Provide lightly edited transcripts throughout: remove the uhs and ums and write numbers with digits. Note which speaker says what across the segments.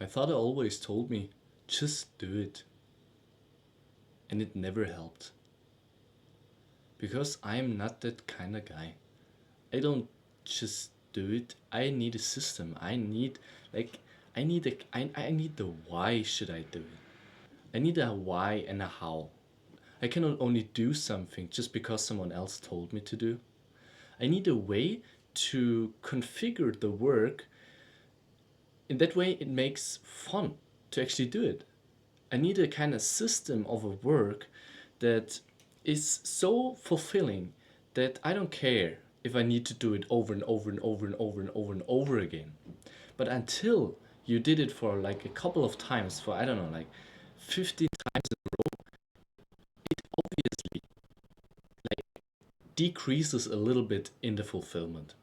Speaker 1: My father always told me, just do it. And it never helped. Because I'm not that kind of guy. I don't just do it. I need a system. Like, I need the why should I do it. I need a why and a how. I cannot only do something just because someone else told me to do. I need a way to configure the work. In that way, it makes fun to actually do it. I need a kind of system of a work that is so fulfilling that I don't care if I need to do it over and over and over and over and over and over again. But until you did it for like a couple of times, for I don't know, like 50 times in a row, it obviously decreases a little bit in the fulfillment.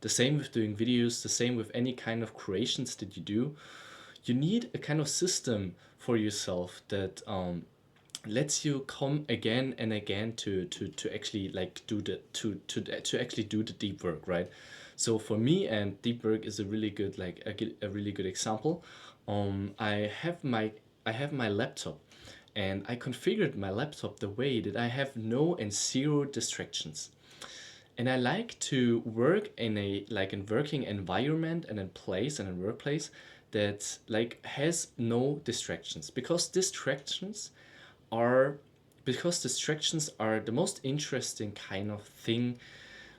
Speaker 1: The same with doing videos, the same with any kind of creations that you do. You need a kind of system for yourself that lets you come again and again to actually like do the to actually do the deep work, right? So for me, and deep work is a really good like a really good example. I have my laptop, and I configured my laptop the way that I have no and zero distractions. And I like to work in a like in working environment and in place and in workplace that like has no distractions, are because distractions are the most interesting kind of thing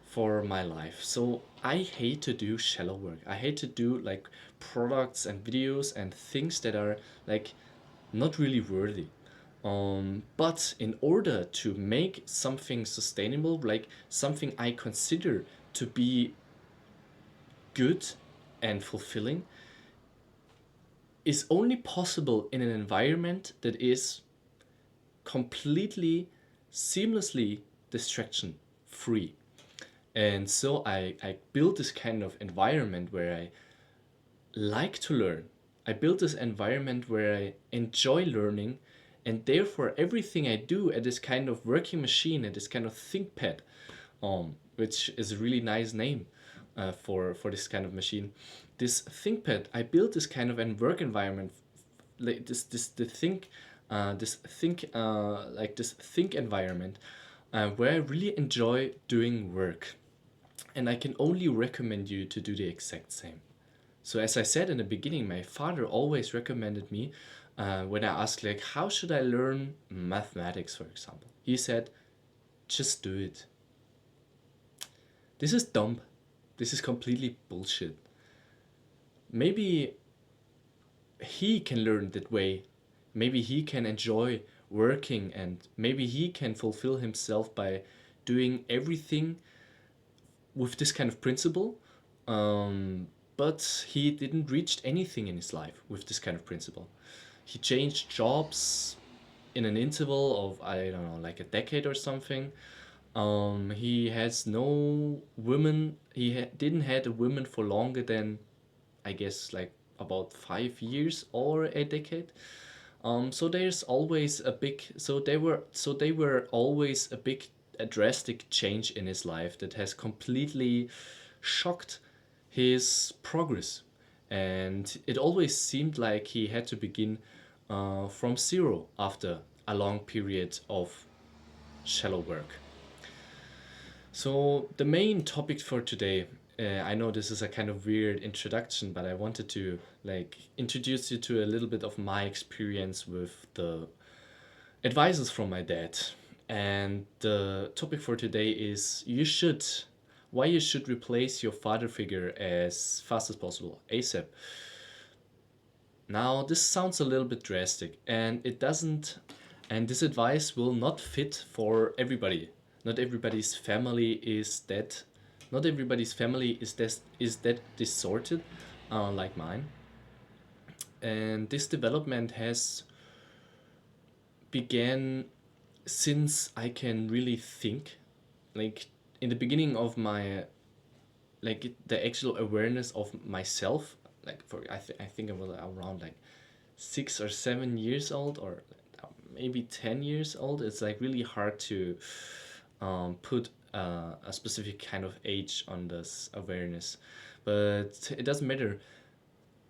Speaker 1: for my life. So I hate to do shallow work. I hate to do like products and videos and things that are like not really worthy. But in order to make something sustainable, like something I consider to be good and fulfilling, is only possible in an environment that is completely, seamlessly distraction free. And so I built this kind of environment where I like to learn. I built this environment where I enjoy learning, and therefore everything I do at this kind of working machine, at this kind of ThinkPad, which is a really nice name for this kind of machine. This ThinkPad, I built this kind of an work environment, like this the think, this think environment, where I really enjoy doing work, and I can only recommend you to do the exact same. So as I said in the beginning, my father always recommended me when I asked like how should I learn mathematics, for example. He said, just do it. This is dumb. This is completely bullshit. Maybe he can learn that way. Maybe he can enjoy working, and maybe he can fulfill himself by doing everything with this kind of principle. But he didn't reach anything in his life with this kind of principle. He changed jobs in an interval of, I don't know, like a decade or something. He has no women. Didn't had a woman for longer than, I guess, like about 5 years or a decade. So there's always a big. So they were always a drastic change in his life that has completely shocked his progress, and it always seemed like he had to begin from zero after a long period of shallow work. So the main topic for today, I know this is a kind of weird introduction, but I wanted to like introduce you to a little bit of my experience with the advices from my dad. And the topic for today is why you should replace your father figure as fast as possible, ASAP. Now, this sounds a little bit drastic, and it doesn't, and this advice will not fit for everybody. Not everybody's family is that, not everybody's family is that distorted, like mine. And this development has began since I can really think. Like in the beginning of my the actual awareness of myself, like I think I was around like 6 or 7 years old, or maybe 10 years old. It's like really hard to put a specific kind of age on this awareness, but it doesn't matter.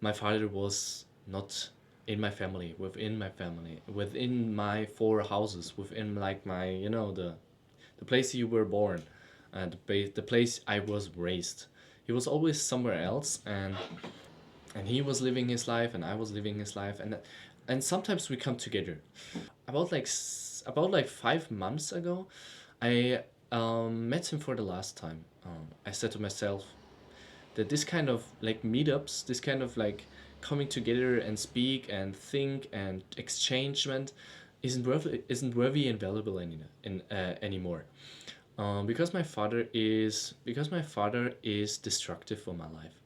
Speaker 1: My father was not in my family, within my family, within my four houses, within like my, the place you were born, the place I was raised. He was always somewhere else, and he was living his life, and I was living his life, and sometimes we come together. About like 5 months ago, I met him for the last time. I said to myself that this kind of like meetups, this kind of like coming together and speak and think and exchangement isn't worthy and valuable anymore. Because my father is destructive for my life.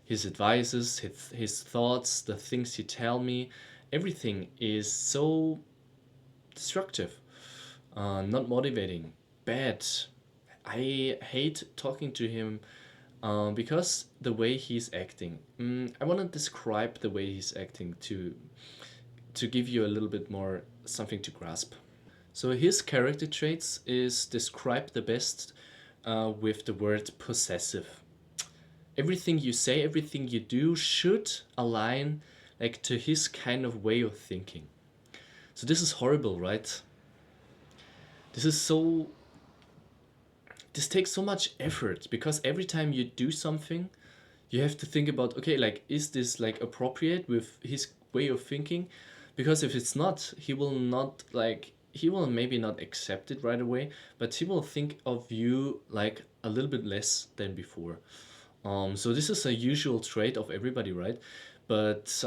Speaker 1: His advices, his thoughts, the things he tell me, everything is so destructive, not motivating, bad. I hate talking to him because the way he's acting. I want to describe the way he's acting to give you a little bit more something to grasp. So his character traits is described the best with the word possessive. Everything you say, everything you do should align like to his kind of way of thinking. So this is horrible, right? This is so this takes so much effort because every time you do something, you have to think about, okay, like, is this like appropriate with his way of thinking? Because if it's not, he will maybe not accept it right away, but he will think of you like a little bit less than before. So this is a usual trait of everybody, right? But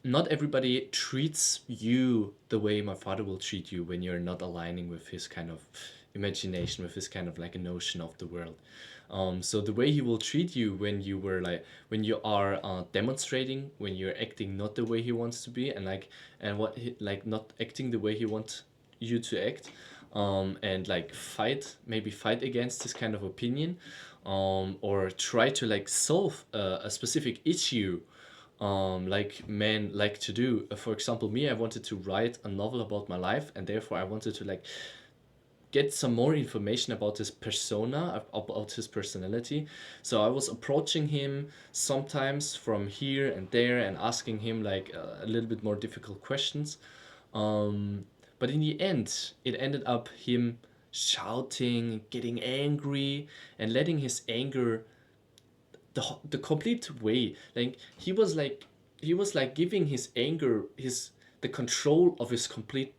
Speaker 1: not everybody treats you the way my father will treat you when you're not aligning with his kind of imagination, with his kind of like a notion of the world. So the way he will treat you when you are demonstrating, when you're acting not the way he wants to be, and not acting the way he wants you to act, and like maybe fight against this kind of opinion, or try to like solve a specific issue, like men like to do. For example, me, I wanted to write a novel about my life, and therefore I wanted to like get some more information about his persona, about his personality. So I was approaching him sometimes from here and there and asking him like a little bit more difficult questions. Um, but in the end, it ended up him shouting, getting angry, and letting his anger the complete way. Like he was like giving his anger his the control of his complete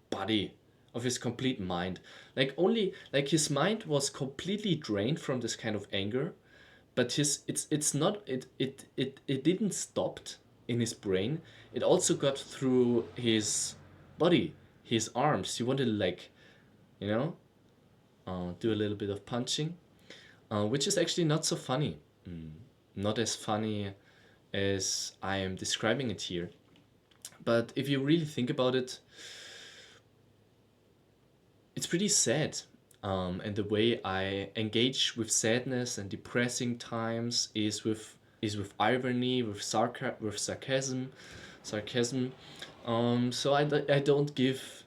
Speaker 1: body, of his complete mind. Like only like his mind was completely drained from this kind of anger, but his it's not it didn't stop in his brain. It also got through his body, his arms. He wanted to like, you know, do a little bit of punching, which is actually not so funny. Not as funny as I am describing it here. But if you really think about it, it's pretty sad. And the way I engage with sadness and depressing times is with irony, with sarcasm. So I don't give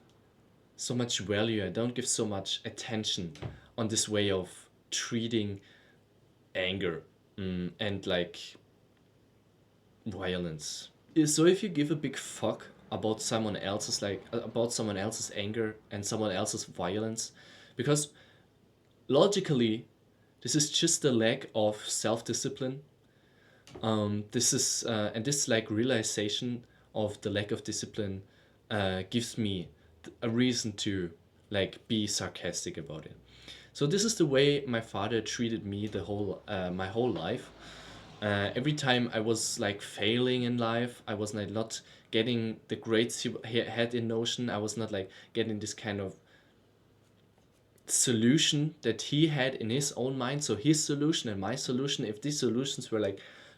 Speaker 1: so much value. I don't give so much attention on this way of treating anger, and like violence. So if you give a big fuck about someone else's anger and someone else's violence, because logically this is just a lack of self-discipline. This like realization of the lack of discipline gives me a reason to like be sarcastic about it. So this is the way my father treated me the whole my whole life. Every time I was like failing in life, I was like not getting the grades he had in Notion. I was not like getting this kind of solution that he had in his own mind. So his solution and my solution, if these solutions were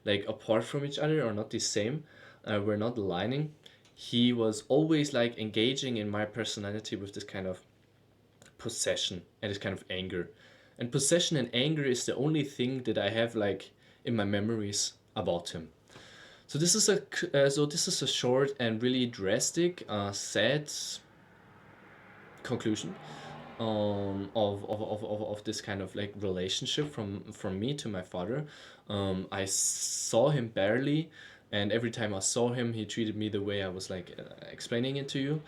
Speaker 1: like apart from each other or not the same, were not aligning, he was always like engaging in my personality with this kind of possession and this kind of anger. And possession and anger is the only thing that I have like in my memories about him. So this is a short and really drastic, sad conclusion of this kind of like relationship from me to my father. I saw him barely. and every time I saw him, he treated me the way I was like explaining it to you.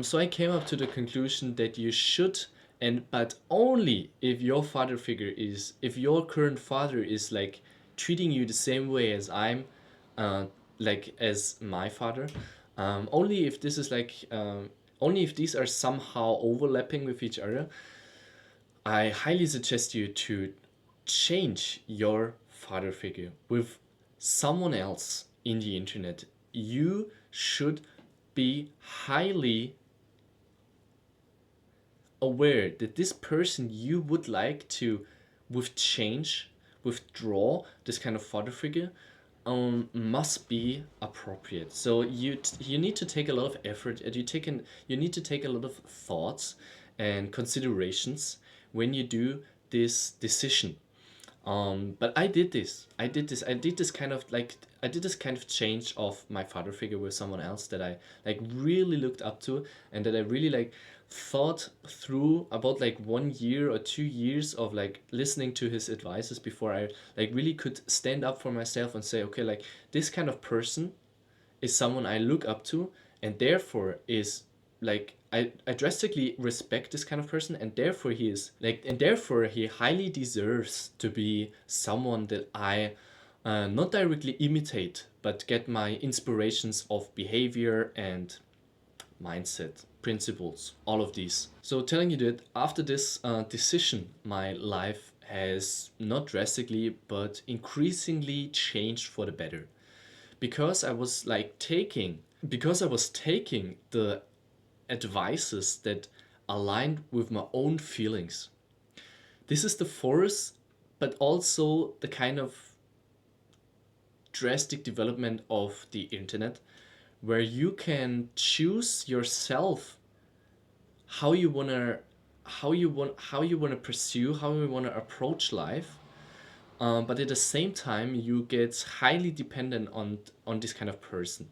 Speaker 1: So I came up to the conclusion that you should, and but only if your father figure is, if your current father is like treating you the same way as I'm, uh, like as my father, only if this is like, only if these are somehow overlapping with each other, I highly suggest you to change your father figure with someone else in the internet. You should be highly aware that this person you would like to with change, withdraw this kind of father figure, must be appropriate. So you need to take a lot of effort, and you need to take a lot of thoughts and considerations when you do this decision. But I did this. I did this kind of like, I did this kind of change of my father figure with someone else that I like really looked up to, and that I really like thought through about like 1 year or 2 years of like listening to his advices before I like really could stand up for myself and say, okay, like this kind of person is someone I look up to, and therefore is like I drastically respect this kind of person, and therefore he is like, and therefore he highly deserves to be someone that I not directly imitate, but get my inspirations of behavior and mindset, principles, all of these. So telling you that after this decision, my life has not drastically but increasingly changed for the better, because I was like taking, because I was taking the advices that aligned with my own feelings. This is the force, but also the kind of drastic development of the internet, where you can choose yourself how you wanna, how you wanna pursue, how you wanna approach life. But at the same time, you get highly dependent on this kind of person.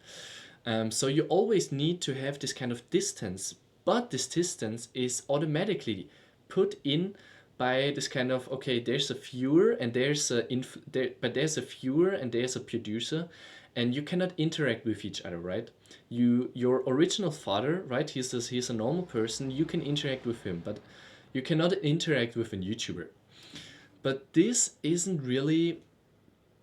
Speaker 1: So you always need to have this kind of distance, but this distance is automatically put in by this kind of, okay, there's a viewer and there's but there's a viewer and there's a producer, and you cannot interact with each other, right? Your original father, right? He's a normal person. You can interact with him, but you cannot interact with a YouTuber. But this isn't really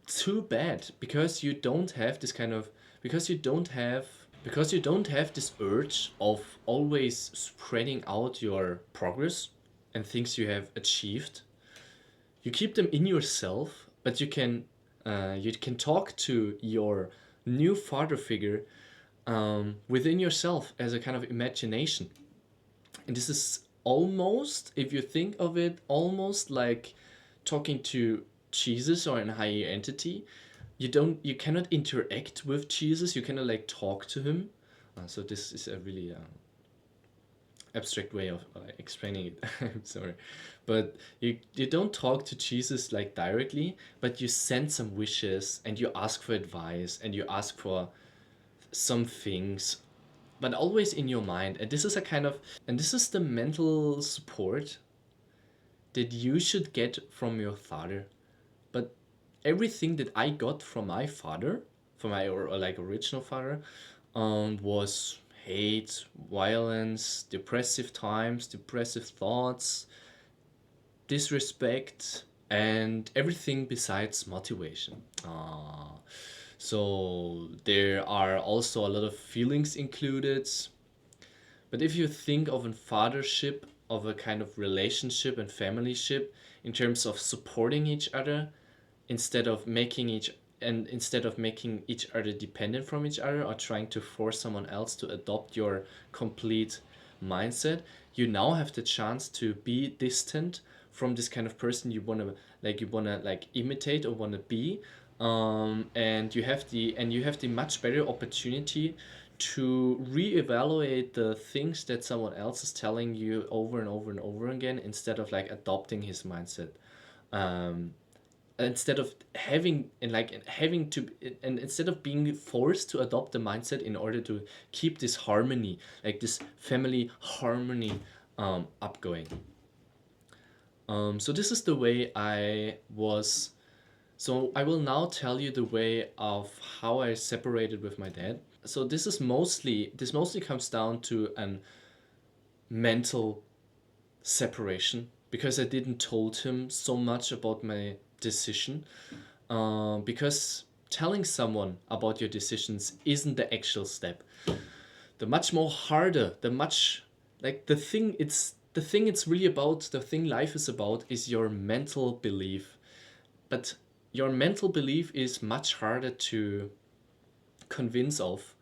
Speaker 1: too bad, because you don't have this kind of, because you don't have, because you don't have this urge of always spreading out your progress and things you have achieved. You keep them in yourself, but you can talk to your new father figure within yourself as a kind of imagination. And this is almost, if you think of it, almost like talking to Jesus or an higher entity. You cannot interact with Jesus. You cannot like talk to him. So this is a really abstract way of explaining it. I'm sorry, but you don't talk to Jesus like directly, but you send some wishes and you ask for advice and you ask for some things, but always in your mind. And this is a kind of, and this is the mental support that you should get from your father. But everything that I got from my father, from my or like original father, was hate, violence, depressive times, depressive thoughts, disrespect, and everything besides motivation. So there are also a lot of feelings included. But if you think of a fathership, of a kind of relationship and familyship in terms of supporting each other, instead of making each other dependent from each other, or trying to force someone else to adopt your complete mindset, you now have the chance to be distant from this kind of person you want to like imitate or want to be. And you have the much better opportunity to reevaluate the things that someone else is telling you over and over and over again, instead of like adopting his mindset. um, Instead of having to, and instead of being forced to adopt the mindset in order to keep this harmony, like this family harmony, upgoing. So this is the way I was So I will now tell you the way of how I separated with my dad. So this mostly comes down to an mental separation because I didn't told him so much about my decision. Because telling someone about your decisions isn't the actual step. The much more harder, the much like the thing it's really about, the thing life is about is your mental belief. But your mental belief is much harder to convince of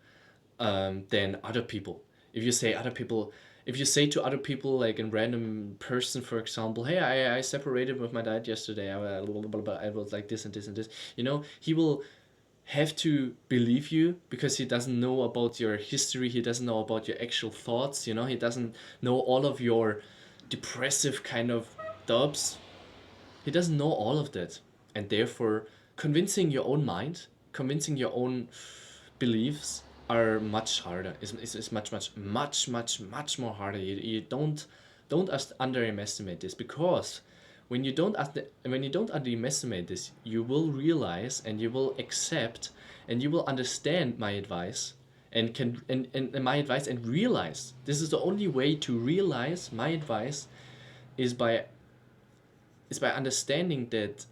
Speaker 1: than other people. If you say other people, if you say to other people, like a random person, for example, hey, I separated with my dad yesterday. I was like this and this and this. He will have to believe you because he doesn't know about your history. He doesn't know about your actual thoughts. He doesn't know all of your depressive kind of dubs. He doesn't know all of that. And therefore, convincing your own mind, convincing your own beliefs are much harder. It's much, much, much, much, much more harder. You don't underestimate this, because when you don't underestimate this, you will realize and you will accept and you will understand my advice and my advice, and realize this is the only way to realize my advice is by understanding that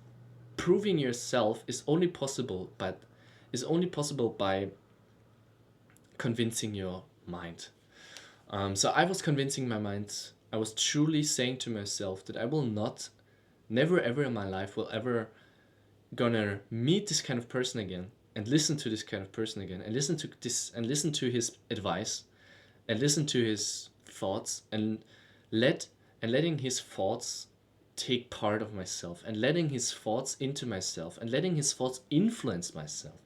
Speaker 1: proving yourself is only possible by convincing your mind. So I was convincing my mind. I was truly saying to myself that I will not, never ever in my life will ever gonna meet this kind of person again and listen to this kind of person again and listen to his advice and listen to his thoughts let letting his thoughts take part of myself and letting his thoughts into myself and letting his thoughts influence myself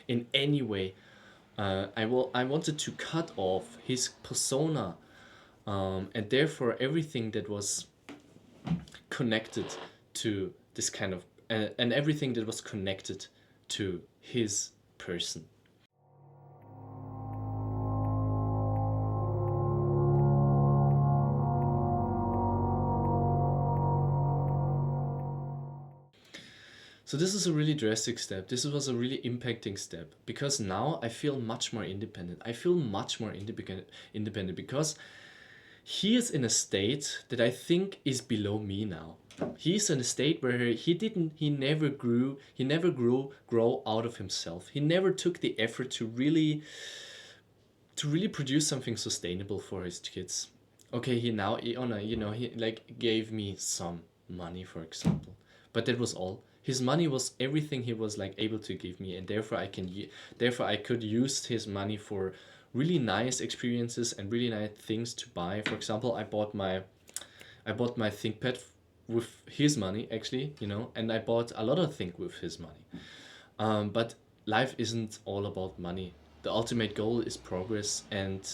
Speaker 1: in any way. I wanted to cut off his persona, and therefore everything that was connected to this kind of and everything that was connected to his person. So this is a really drastic step. This was a really impacting step because now I feel much more independent. I feel much more independent because he is in a state that I think is below me now. He's in a state where he never grew grow out of himself. He never took the effort to really produce something sustainable for his kids. Okay, he like gave me some money, for example, but that was all. His money was everything he was like able to give me, and therefore I could use his money for really nice experiences and really nice things to buy. For example, I bought my ThinkPad with his money, actually, and I bought a lot of things with his money. But life isn't all about money. The ultimate goal is progress, and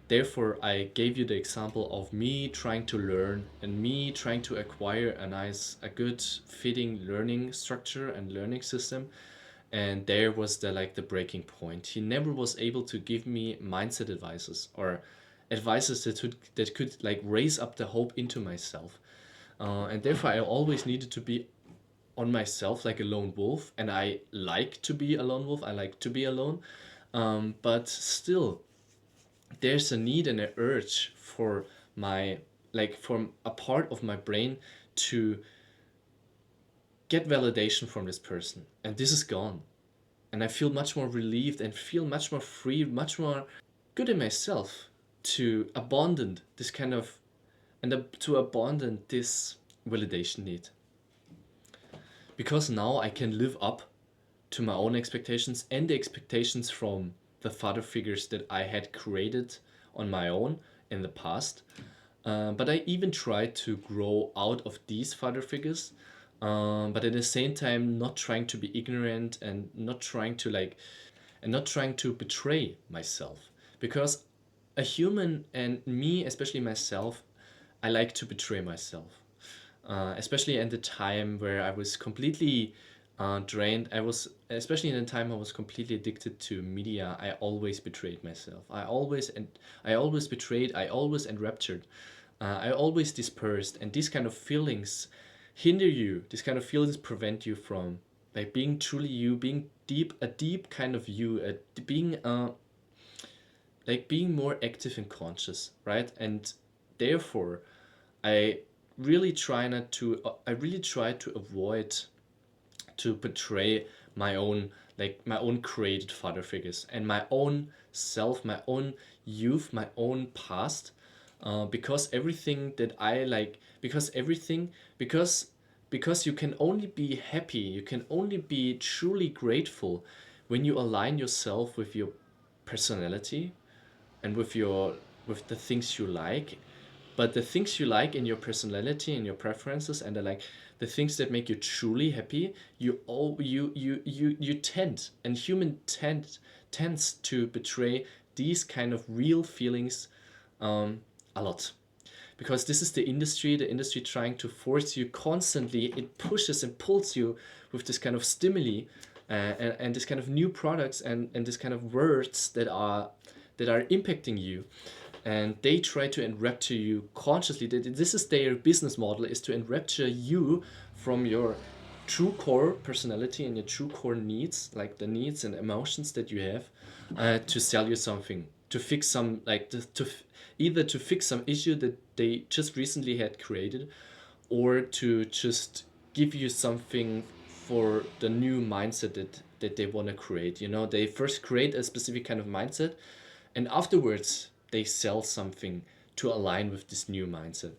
Speaker 1: therefore I gave you the example of me trying to learn and me trying to acquire a good fitting learning structure and learning system. And there was the breaking point. He never was able to give me mindset advices or advices that could like raise up the hope into myself. And therefore I always needed to be on myself like a lone wolf, and I like to be a lone wolf. I like to be alone. But still, there's a need and an urge for my from a part of my brain to get validation from this person, and this is gone. And I feel much more relieved and feel much more free, much more good in myself to abandon this kind of to abandon this validation need, because now I can live up to my own expectations and the expectations from the father figures that I had created on my own in the past. But I even tried to grow out of these father figures, but at the same time, not trying to be ignorant and not trying to betray myself, because a human and me, especially myself, I like to betray myself, especially at the time where I was completely drained. Especially in the time I was completely addicted to media. I always betrayed myself. I always betrayed. I always enraptured. I always dispersed, and these kind of feelings hinder you. These kind of feelings prevent you from like being truly you, being a deep kind of you, being like being more active and conscious, right? And therefore, I I really try to avoid to portray my own, like my own created father figures and my own self, my own youth, my own past, because everything that I like, because everything, because you can only be happy, you can only be truly grateful when you align yourself with your personality and with the things you like. But the things you like in your personality and your preferences and the things that make you truly happy, you tend, and tends to betray these kind of real feelings a lot, because this is the industry trying to force you constantly. It pushes and pulls you with this kind of stimuli, and this kind of new products, and this kind of words that are impacting you, and they try to enrapture you consciously. This is their business model, is to enrapture you from your true core personality and your true core needs, like the needs and emotions that you have, to sell you something, to fix some, like either to fix some issue that they just recently had created, or to just give you something for the new mindset that they want to create. You know, they first create a specific kind of mindset, and afterwards they sell something to align with this new mindset.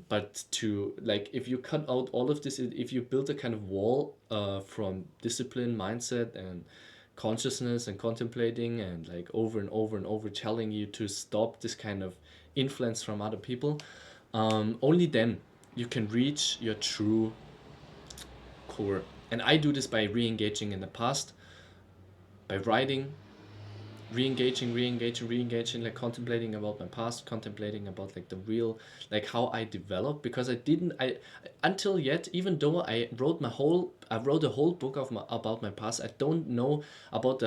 Speaker 1: But to, like, if you cut out all of this, if you build a kind of wall from discipline, mindset, and consciousness, and contemplating, and like over and over and over telling you to stop this kind of influence from other people, only then you can reach your true core. And I do this by re-engaging in the past, by writing, re-engaging, like contemplating about my past, contemplating about like the real, like how I developed, because I until yet, even though I wrote a whole book about my past, I don't know about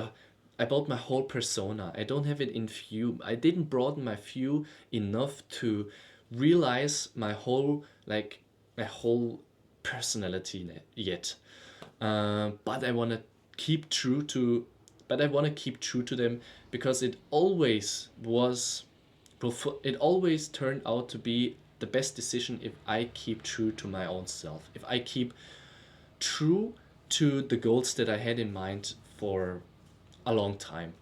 Speaker 1: about my whole persona. I don't have it in view. I didn't broaden my view enough to realize my whole, like my whole personality yet. But I want to keep true to but I want to keep true to them, because it always was, it always turned out to be the best decision if I keep true to my own self, if I keep true to the goals that I had in mind for a long time.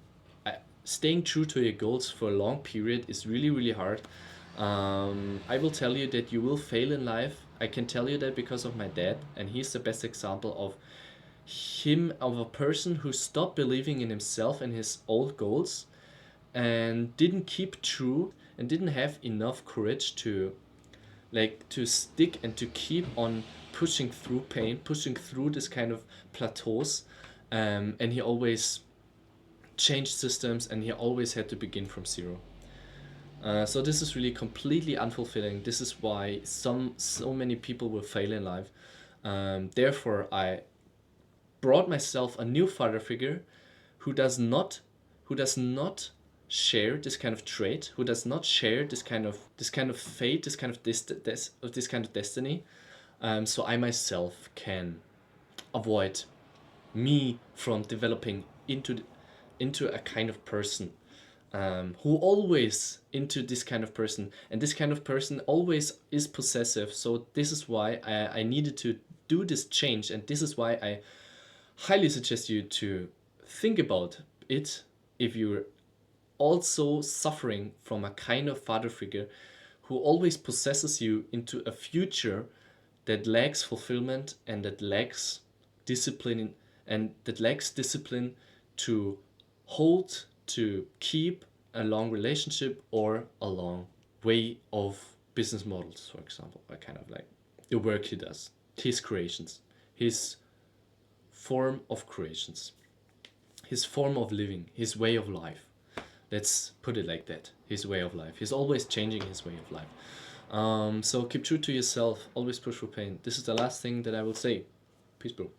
Speaker 1: Staying true to your goals for a long period is really, really hard. I will tell you that you will fail in life. I can tell you that because of my dad, and he's the best example of a person who stopped believing in himself and his old goals, and didn't keep true, and didn't have enough courage to, like, to stick and to keep on pushing through pain, pushing through this kind of plateaus, and he always changed systems, and he always had to begin from zero. So this is really completely unfulfilling. This is why so many people will fail in life. Therefore, I brought myself a new father figure who does not share this kind of trait, who does not share this kind of fate, this kind of destiny. So I myself can avoid me from developing into a kind of person, who always into this kind of person, and this kind of person always is possessive. So this is why I needed to do this change, and this is why I highly suggest you to think about it if you're also suffering from a kind of father figure who always possesses you into a future that lacks fulfillment, and that lacks discipline, to hold, to keep a long relationship or a long way of business models, for example, or kind of like the work he does, his creations, his form of creations, his form of living, his way of life. Let's put it like that. His way of life. He's always changing his way of life. So keep true to yourself. Always push for pain. This is the last thing that I will say. Peace, bro.